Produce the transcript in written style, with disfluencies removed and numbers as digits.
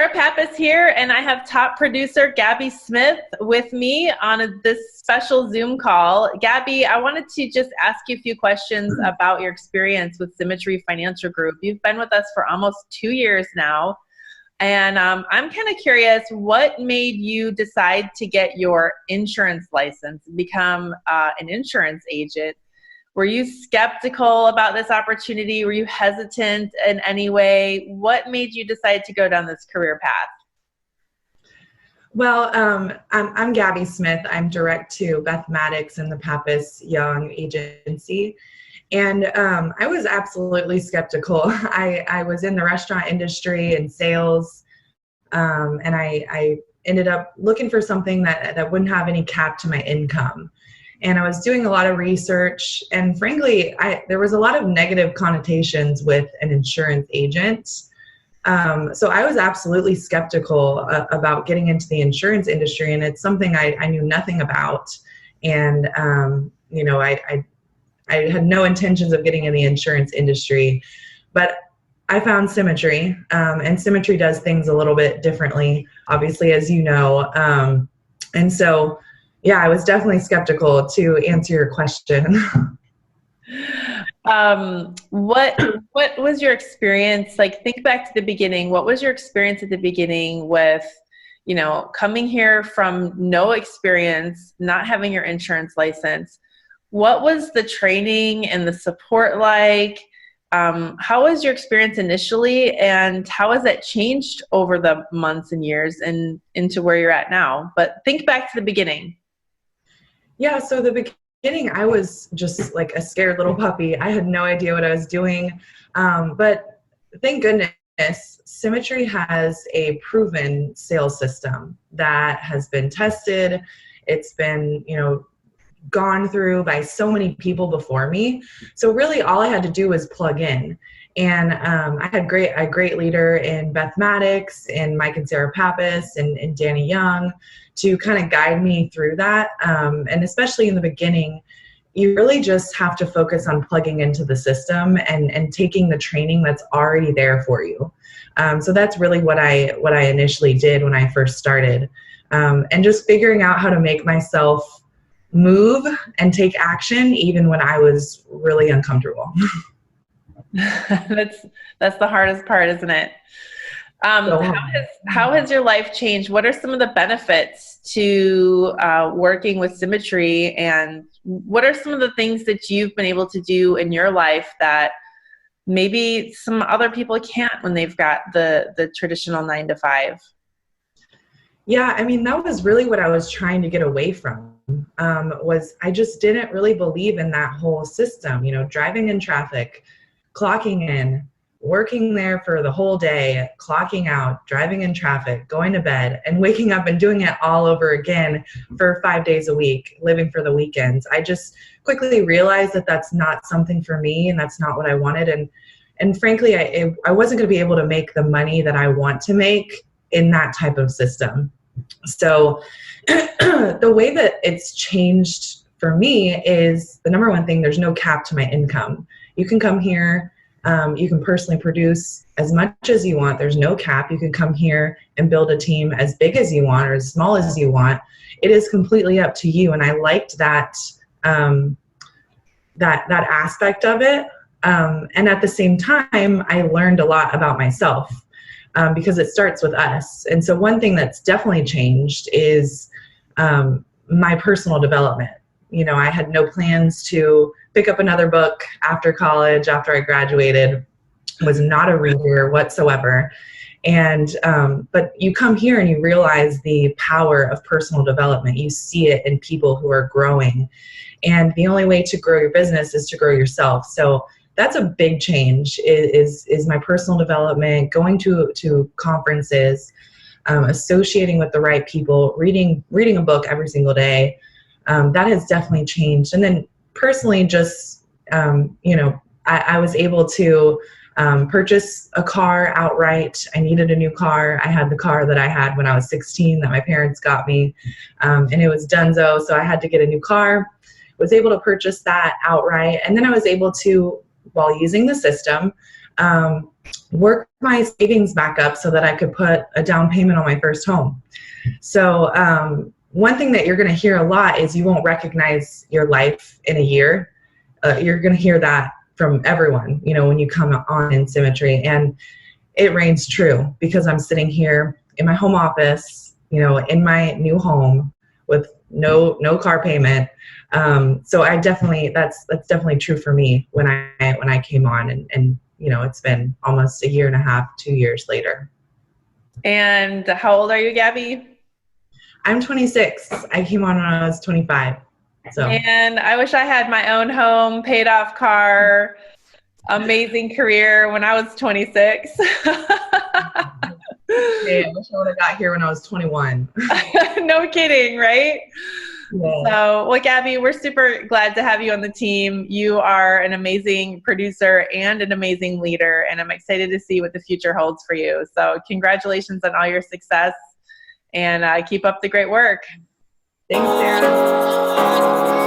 Sarah Pappas here, and I have top producer Gabby Smith with me on this special Zoom call. Gabby, I wanted to just ask you a few questions about your experience with Symmetry Financial Group. You've been with us for almost 2 years now, and I'm kind of curious, what made you decide to get your insurance license and become an insurance agent? Were you skeptical about this opportunity? Were you hesitant in any way? What made you decide to go down this career path? Well, I'm Gabby Smith. I'm direct to Beth Maddox and the Pappas Young Agency. And I was absolutely skeptical. I was in the restaurant industry and sales, and I ended up looking for something that wouldn't have any cap to my income. And I was doing a lot of research, and frankly, there was a lot of negative connotations with an insurance agent. So I was absolutely skeptical about getting into the insurance industry, and it's something I knew nothing about. And, I had no intentions of getting in the insurance industry, but I found Symmetry, and Symmetry does things a little bit differently, obviously, as you know. And so, yeah, I was definitely skeptical, to answer your question. What was your experience like? Think back to the beginning. What was your experience at the beginning with, coming here from no experience, not having your insurance license? What was the training and the support like? How was your experience initially, and how has that changed over the months and years and into where you're at now? But think back to the beginning. Yeah, so the beginning, I was just like a scared little puppy. I had no idea what I was doing. But thank goodness, Symmetry has a proven sales system that has been tested. It's been, gone through by so many people before me. So really all I had to do was plug in. And I had a great leader in Beth Maddox and Mike and Sarah Pappas and Danny Young to kind of guide me through that. And especially in the beginning, you really just have to focus on plugging into the system and taking the training that's already there for you. So that's really what I initially did when I first started. And just figuring out how to make myself move and take action even when I was really uncomfortable. That's the hardest part, isn't it? How has your life changed? What are some of the benefits to working with Symmetry, and what are some of the things that you've been able to do in your life that maybe some other people can't when they've got the traditional 9-to-5? Yeah, I mean, that was really what I was trying to get away from. Was I just didn't really believe in that whole system, driving in traffic, clocking in, working there for the whole day, clocking out, driving in traffic, going to bed, and waking up and doing it all over again for 5 days a week, living for the weekends. I just quickly realized that that's not something for me, and that's not what I wanted. And frankly, I wasn't going to be able to make the money that I want to make in that type of system. So the way that it's changed for me is, the number one thing, there's no cap to my income. You can come here, you can personally produce as much as you want. There's no cap. You can come here and build a team as big as you want or as small as you want. It is completely up to you. And I liked that, that aspect of it. And at the same time, I learned a lot about myself. Because it starts with us. And so one thing that's definitely changed is my personal development. I had no plans to pick up another book after college, after I graduated. Was not a reader whatsoever. And but you come here and you realize the power of personal development. You see it in people who are growing. And the only way to grow your business is to grow yourself. So that's a big change, is my personal development, going to conferences, associating with the right people, reading a book every single day. That has definitely changed. And then personally, just, I was able to purchase a car outright. I needed a new car. I had the car that I had when I was 16 that my parents got me, and it was donezo, so I had to get a new car. Was able to purchase that outright. And then I was able to, while using the system, work my savings back up so that I could put a down payment on my first home. So one thing that you're going to hear a lot is you won't recognize your life in a year. You're going to hear that from everyone, when you come on in Symmetry. And it reigns true because I'm sitting here in my home office, in my new home with no car payment. So I definitely, that's definitely true for me when I came on, and it's been almost a year and a half, 2 years later. And how old are you, Gabby? I'm 26. I came on when I was 25. So. And I wish I had my own home, paid off car, amazing career when I was 26. Hey, I wish I would have got here when I was 21. No kidding, right? Yeah. So, well, Gabby, we're super glad to have you on the team. You are an amazing producer and an amazing leader, and I'm excited to see what the future holds for you. So congratulations on all your success, and keep up the great work. Thanks, Sarah.